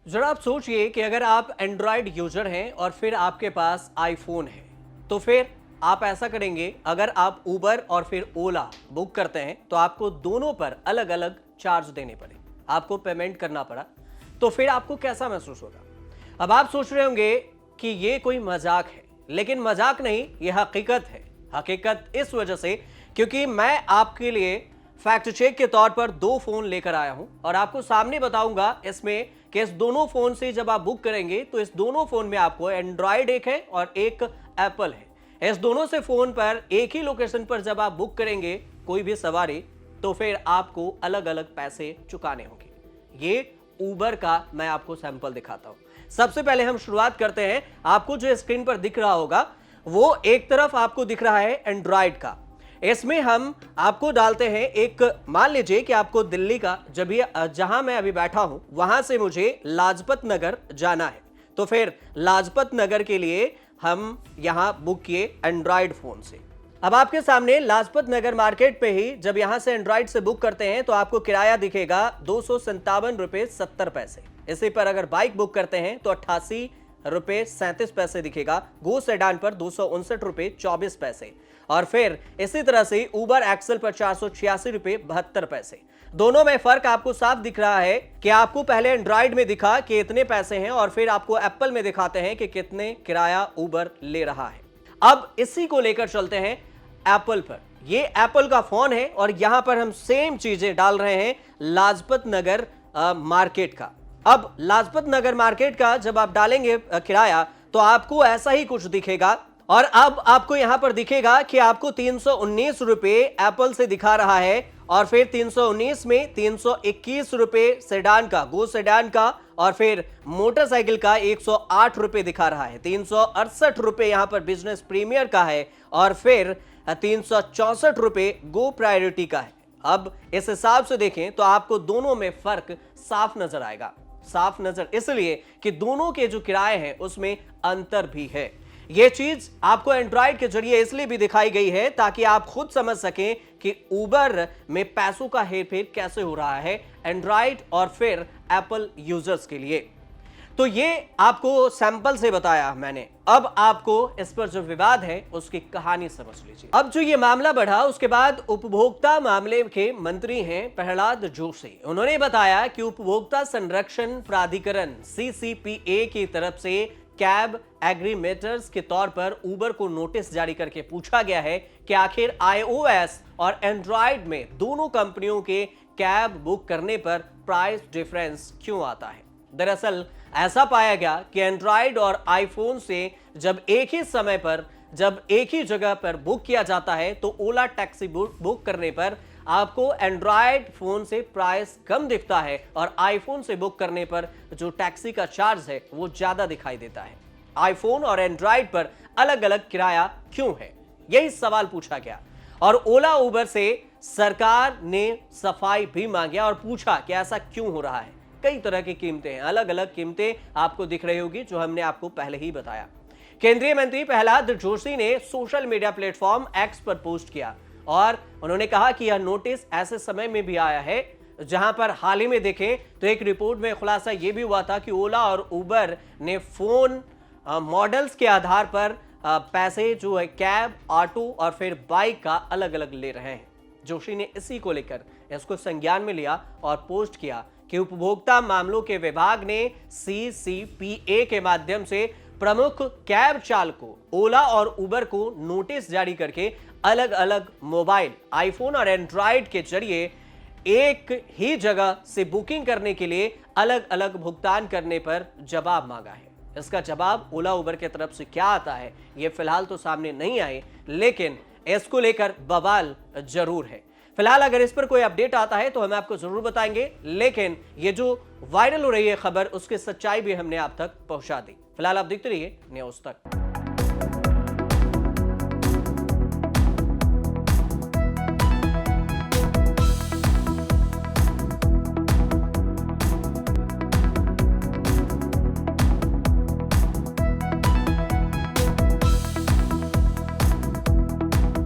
जरा आप सोचिए कि अगर आप एंड्रॉयड यूजर हैं और फिर आपके पास आईफोन है, तो फिर आप ऐसा करेंगे, अगर आप उबर और फिर ओला बुक करते हैं तो आपको दोनों पर अलग अलग चार्ज देने पड़े, आपको पेमेंट करना पड़ा, तो फिर आपको कैसा महसूस होगा? अब आप सोच रहे होंगे कि ये कोई मजाक है, लेकिन मजाक नहीं, ये हकीकत है। हकीकत इस वजह से क्योंकि मैं आपके लिए फैक्ट चेक के तौर पर दो फोन लेकर आया हूं और आपको सामने बताऊंगा इसमें कि इस दोनों फोन से जब आप बुक करेंगे तो इस दोनों फोन में आपको एंड्रॉयड एक है और एक एप्पल है। इस दोनों से फोन पर एक ही लोकेशन पर जब आप बुक करेंगे कोई भी सवारी, तो फिर आपको अलग अलग पैसे चुकाने होंगे। ये उबर का मैं आपको सैंपल दिखाता हूं। सबसे पहले हम शुरुआत करते हैं। आपको जो स्क्रीन पर दिख रहा होगा वो एक तरफ आपको दिख रहा है एंड्रॉयड का। इसमें हम आपको डालते हैं एक, मान लीजिए कि आपको दिल्ली का जहां मैं अभी बैठा हूं वहां से मुझे लाजपत नगर जाना है, तो फिर लाजपत नगर के लिए हम यहां बुक किए एंड्रॉयड फोन से। अब आपके सामने लाजपत नगर मार्केट पे ही जब यहां से एंड्रॉयड से बुक करते हैं तो आपको किराया दिखेगा 257 रुपए 70 पैसे। इसी पर अगर बाइक बुक करते हैं तो 88 रुपए 37 पैसे दिखेगा। गो सेडान पर 259 रुपए 24 पैसे और फिर इसी तरह से उबर एक्सल पर 486 रुपए 72 पैसे। दोनों में फर्क आपको साफ दिख रहा है कि आपको पहले एंड्रॉयड में दिखा कि इतने पैसे हैं और फिर आपको एप्पल में दिखाते हैं कि कितने किराया उबर ले रहा है। अब इसी को लेकर चलते हैं एप्पल पर। ये एप्पल का फोन है और यहां पर हम सेम चीजें डाल रहे हैं लाजपत नगर मार्केट का। अब लाजपत नगर मार्केट का जब आप डालेंगे किराया तो आपको ऐसा ही कुछ दिखेगा और अब आपको यहां पर दिखेगा कि आपको 319 रुपए एप्पल से दिखा रहा है और फिर 319 में 321 रुपए सेडान का, गो सेडान का और फिर मोटरसाइकिल का 108 रुपए दिखा रहा है। 368 रुपए यहां पर बिजनेस प्रीमियर का है और फिर 364 रुपए गो प्रायोरिटी का है। अब इस हिसाब से देखें तो आपको दोनों में फर्क साफ नजर आएगा। साफ नजर इसलिए कि दोनों के जो किराए हैं उसमें अंतर भी है। यह चीज आपको एंड्रॉयड के जरिए इसलिए भी दिखाई गई है ताकि आप खुद समझ सकें कि उबर में पैसों का हेरफेर कैसे हो रहा है एंड्रॉयड और फिर एप्पल यूजर्स के लिए। तो ये आपको सैंपल से बताया मैंने। अब आपको इस पर जो विवाद है उसकी कहानी समझ लीजिए। अब जो ये मामला बढ़ा उसके बाद उपभोक्ता मामले के मंत्री हैं प्रहलाद जोशी। उन्होंने बताया कि उपभोक्ता संरक्षण प्राधिकरण CCPA की तरफ से कैब एग्रीमेटर्स के तौर पर उबर को नोटिस जारी करके पूछा गया है कि आखिर iOS और एंड्रॉयड में दोनों कंपनियों के कैब बुक करने पर प्राइस डिफरेंस क्यों आता है। दरअसल ऐसा पाया गया कि एंड्रॉयड और आईफोन से जब एक ही समय पर, जब एक ही जगह पर बुक किया जाता है तो ओला टैक्सी बुक करने पर आपको एंड्रॉयड फोन से प्राइस कम दिखता है और आईफोन से बुक करने पर जो टैक्सी का चार्ज है वो ज्यादा दिखाई देता है। आईफोन और एंड्रॉयड पर अलग अलग किराया क्यों है, यही सवाल पूछा गया और ओला उबर से सरकार ने सफाई भी मांगी और पूछा कि ऐसा क्यों हो रहा है। कई तरह की कीमतें हैं, अलग अलग कीमतें आपको दिख रही होगी जो हमने आपको पहले ही बताया। केंद्रीय मंत्री प्रहलाद जोशी ने सोशल मीडिया प्लेटफॉर्म एक्स पर पोस्ट किया और उन्होंने कहा कि यह नोटिस ऐसे समय में भी आया है जहां पर हाल ही में देखें तो एक रिपोर्ट में खुलासा यह भी हुआ था कि ओला और उबर ने फोन मॉडल्स के आधार पर पैसे जो है कैब, ऑटो और फिर बाइक का अलग अलग ले रहे हैं। जोशी ने इसी को लेकर इसको संज्ञान में लिया और पोस्ट किया कि उपभोक्ता मामलों के विभाग ने CCPA के माध्यम से प्रमुख कैब चालकों ओला और उबर को नोटिस जारी करके अलग अलग मोबाइल, आईफोन और एंड्रॉयड के जरिए एक ही जगह से बुकिंग करने के लिए अलग अलग भुगतान करने पर जवाब मांगा है। इसका जवाब ओला उबर की तरफ से क्या आता है यह फिलहाल तो सामने नहीं आए, लेकिन इसको लेकर बवाल जरूर है। फिलहाल अगर इस पर कोई अपडेट आता है तो हम आपको जरूर बताएंगे, लेकिन ये जो वायरल हो रही है खबर उसकी सच्चाई भी हमने आप तक पहुंचा दी। फिलहाल आप देखते रहिए न्यूज़ तक।